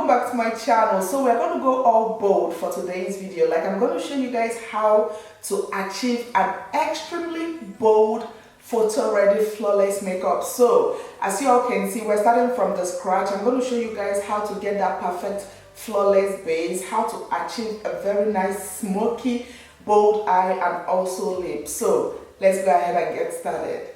back to my channel. So we're going to go all bold for today's video. Like, I'm going to show you guys how to achieve an extremely bold photo ready flawless makeup. So as you all can see, we're starting from the scratch. I'm going to show you guys how to get that perfect flawless base, how to achieve a very nice smoky bold eye and also lips. So let's go ahead and get started.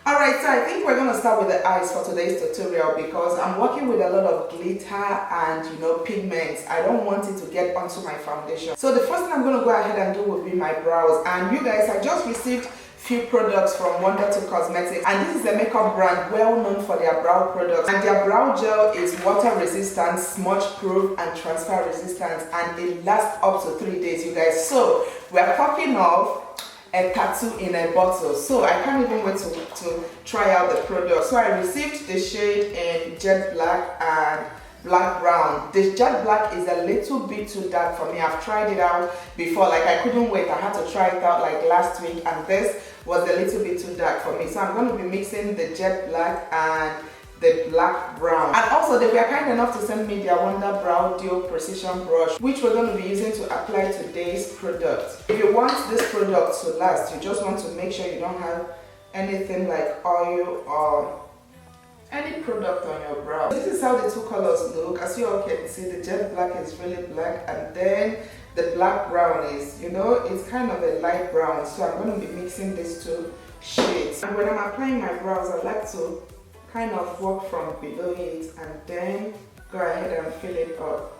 Alright, so I think we're going to start with the eyes for today's tutorial because I'm working with a lot of glitter and pigments. I don't want it to get onto my foundation. So the first thing I'm going to go ahead and do will be my brows. And you guys, I just received few products from Wonder2 Cosmetics, and this is a makeup brand well known for their brow products, and their brow gel is water resistant, smudge proof and transfer resistant, and it lasts up to 3 days, you guys. So we're talking of a tattoo in a bottle. So I can't even wait to try out the product. So I received the shade in jet black and black brown. This jet black is a little bit too dark for me. I've tried it out before, like I couldn't wait. I had to try it out like last week, and this was a little bit too dark for me. So I'm going to be mixing the jet black and the black brown. And also they were kind enough to send me their Wonder Brow Duo Precision Brush, which we're going to be using to apply today's product. If you want this product to last, you just want to make sure you don't have anything like oil or any product on your brow. This is how the two colors look. As you all can see, the jet black is really black, and then the black brown is, it's kind of a light brown. So I'm going to be mixing these two shades. And when I'm applying my brows, I like to kind of work from below it and then go ahead and fill it up.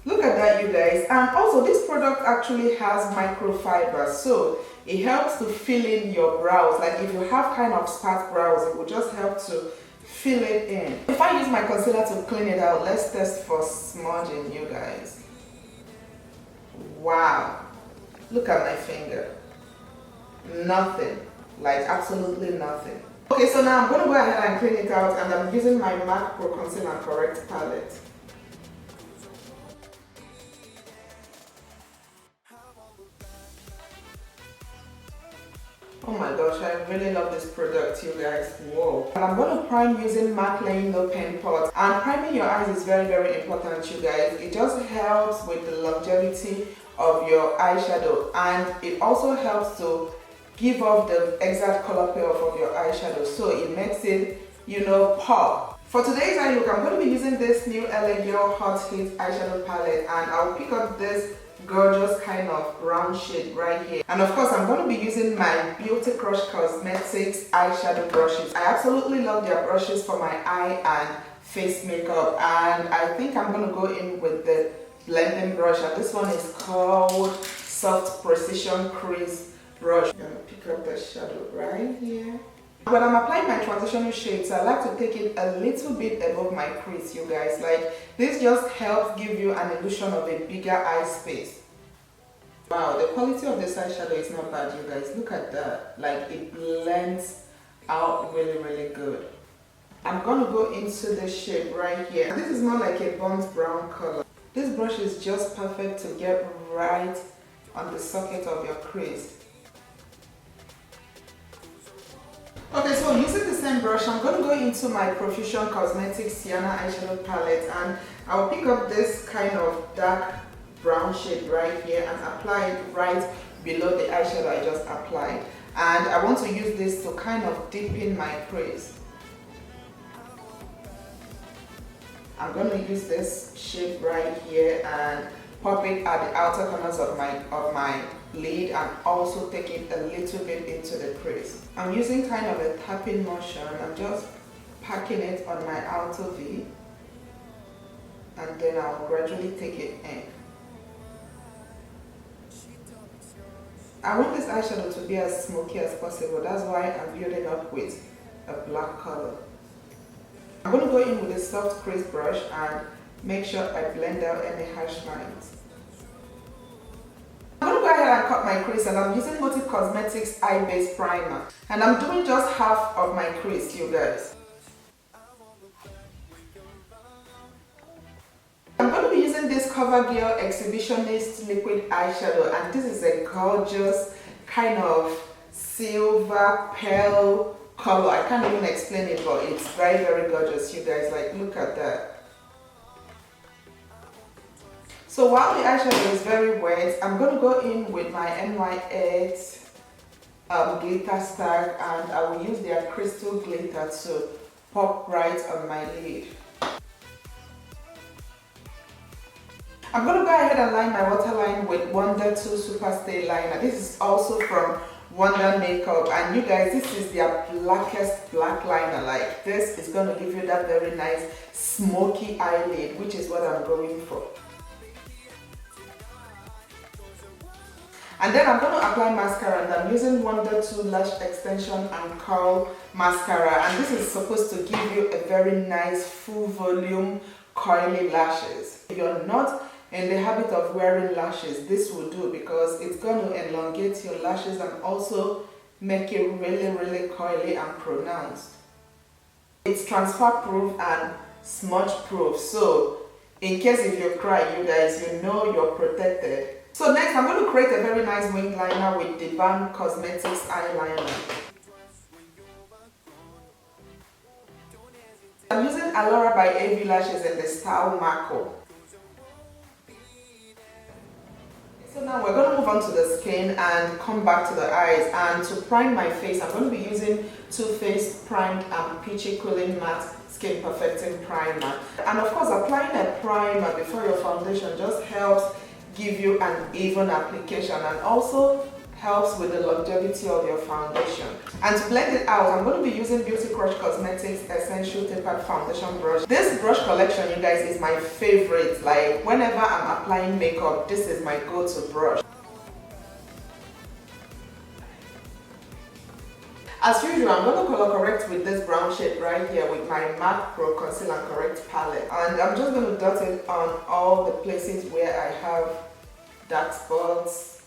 Look at that, you guys. And also this product actually has microfiber, so it helps to fill in your brows. Like if you have kind of sparse brows, it will just help to fill it in. If I use my concealer to clean it out, let's test for smudging, you guys. Wow, look at my finger. Nothing, like absolutely nothing. Okay, so now I'm going to go ahead and clean it out, and I'm using my Markle Conceal and Correct palette. Oh my gosh, I really love this product, you guys. Whoa. And I'm going to prime using Markle Layn'low paintpot. And priming your eyes is very, very important, you guys. It just helps with the longevity of your eyeshadow, and it also helps to give off the exact color payoff of your eyeshadow, so it makes it, pop. For today's eye look, I'm going to be using this new L.A Girl Hot Heat eyeshadow palette, and I'll pick up this gorgeous kind of brown shade right here. And of course, I'm going to be using my Beauty Crush Cosmetics eyeshadow brushes. I absolutely love their brushes for my eye and face makeup, and I think I'm going to go in with the blending brush, and this one is called Soft Precision Crease Brush. I'm going to pick up the shadow right here. When I'm applying my transitional shades, I like to take it a little bit above my crease, you guys. Like, this just helps give you an illusion of a bigger eye space. Wow, the quality of this eyeshadow is not bad, you guys. Look at that. Like, it blends out really, really good. I'm going to go into the shade right here. This is more like a burnt brown color. This brush is just perfect to get right on the socket of your crease. Okay, so using the same brush, I'm going to go into my Profusion Cosmetics Sienna eyeshadow palette, and I'll pick up this kind of dark brown shade right here and apply it right below the eyeshadow I just applied. And I want to use this to kind of deepen my crease. I'm going to use this shade right here and pop it at the outer corners of my lid, and also take it a little bit into the crease. I'm using kind of a tapping motion. I'm just packing it on my outer V, and then I'll gradually take it in. I want this eyeshadow to be as smoky as possible. That's why I'm building up with a black color. I'm going to go in with a soft crease brush and make sure I blend out any harsh lines. I'm going to go ahead and cut my crease, and I'm using Wonder2 Cosmetics Eye Base Primer. And I'm doing just half of my crease, you guys. I'm going to be using this Covergirl Exhibitionist Liquid Eyeshadow, and this is a gorgeous kind of silver pearl color. I can't even explain it, but it's very, very gorgeous, you guys. Like, look at that. So while the eyeshadow is very wet, I'm going to go in with my NYX glitter stack, and I will use their crystal glitter to pop right on my lid. I'm going to go ahead and line my waterline with Wonder 2 Super Stay Liner. This is also from Wonder Makeup, and you guys, this is their blackest black liner. Like, this is going to give you that very nice smoky eyelid, which is what I'm going for. And then I'm going to apply mascara, and I'm using Wonder 2 Lash Extension and Curl Mascara, and this is supposed to give you a very nice full volume curly lashes. If you're not in the habit of wearing lashes, this will do, because it's going to elongate your lashes and also make it really, really curly and pronounced. It's transfer proof and smudge proof, so in case if you cry, you guys, you know you're protected. So next, I'm going to create a very nice wing liner with Thebalm Cosmetics eyeliner. I'm using Allurebyav lashes in the style Markle. So now we're going to move on to the skin and come back to the eyes. And to prime my face, I'm going to be using Too Faced Primed and Peachy Cooling Matte Skin Perfecting Primer. And of course, applying a primer before your foundation just helps give you an even application and also helps with the longevity of your foundation. And to blend it out, I'm going to be using Beauty Crush Cosmetics Essential Tapered Foundation Brush. This brush collection, you guys, is my favorite. Like, whenever I'm applying makeup, this is my go-to brush. As usual, I'm going to color correct with this brown shade right here with my MAC Pro Conceal and Correct palette. And I'm just going to dot it on all the places where I have dark spots,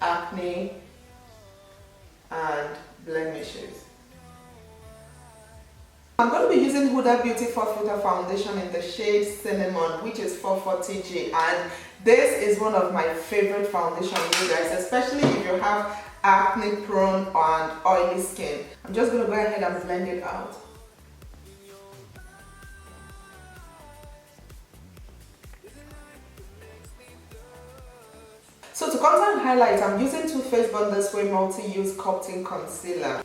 acne, and blemishes. I'm going to be using Hudabeauty Faux Filter Foundation in the shade Cinnamon, which is 440G, and this is one of my favorite foundations, you guys, especially if you have acne prone and oily skin. I'm just going to go ahead and blend it out. So to contour and highlight, I'm using Too Faced Bond Spray Multi-Use Sculpting Concealer.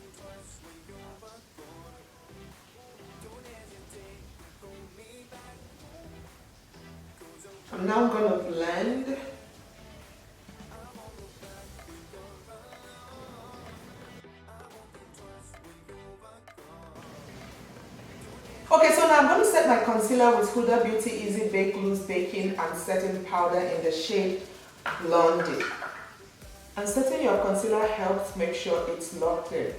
I'm now going to blend. Okay, so now I'm going to set my concealer with Hudabeauty Easy Bake Loose Baking and Setting Powder in the shade Blondie. And setting your concealer helps make sure it's locked in.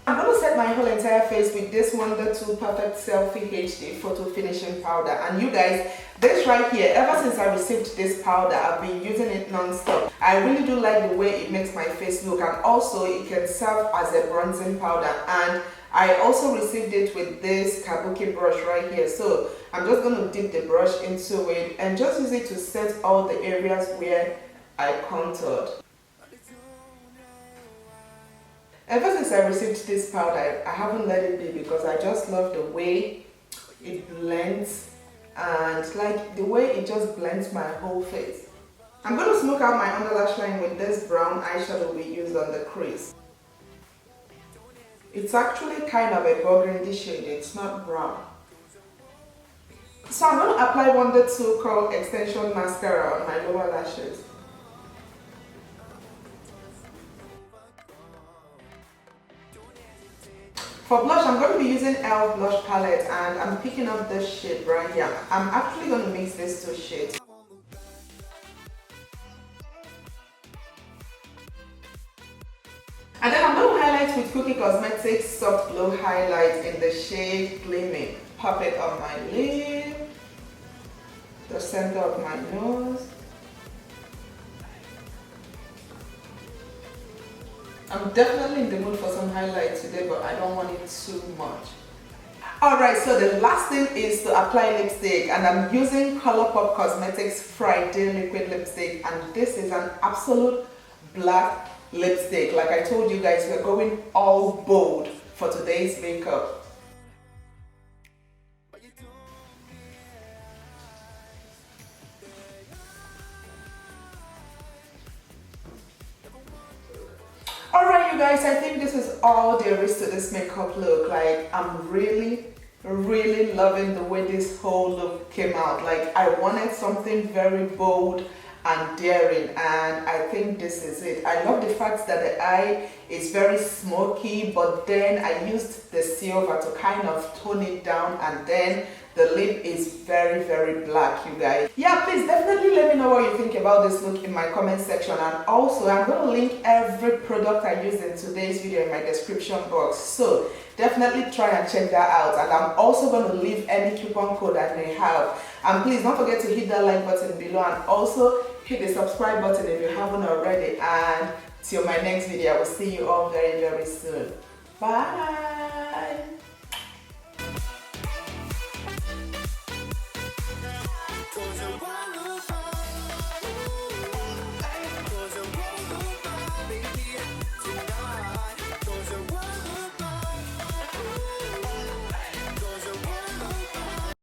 I'm going to set my whole entire face with this Wonder 2 Perfect Selfie HD Photo Finishing Powder. And you guys, this right here, ever since I received this powder, I've been using it non-stop. I really do like the way it makes my face look, and also it can serve as a bronzing powder. And I also received it with this kabuki brush right here. So I'm just going to dip the brush into it and just use it to set all the areas where I contoured. Ever since I received this powder, I haven't let it be, because I just love the way it blends and like the way it just blends my whole face. I'm going to smoke out my under lash line with this brown eyeshadow we used on the crease. It's actually kind of a burgundy shade, it's not brown. So I'm going to apply Wonder 2 Curl Extension Mascara on my lower lashes. For blush, I'm going to be using E.Y.E.B.R.O.W blush palette, and I'm picking up this shade right here. I'm actually going to mix these two shades. And then I'm going to highlight with Cookie Cosmetics Soft Glow Highlight in the shade Gleaming. Pop it on my lid, the center of my nose. I'm definitely in the mood for some highlight today, but I don't want it too much. Alright, so the last thing is to apply lipstick, and I'm using Colourpop Cosmetics Friday Liquid Lipstick, and this is an absolute black lipstick. Like I told you guys, we're going all bold for today's makeup. Alright you guys, I think this is all there is to this makeup look. Like I'm really loving the way this whole look came out. Like I wanted something very bold and daring, and I think this is it. I love the fact that the eye is very smoky, but then I used the silver to kind of tone it down, and then the lip is very black, you guys. Yeah, please definitely let me know what you think about this look in my comment section, and also I'm going to link every product I used in today's video in my description box, so definitely try and check that out. And I'm also going to leave any coupon code I may have, and please don't forget to hit that like button below, and also hit the subscribe button if you haven't already. And till my next video, I will see you all very soon. Bye.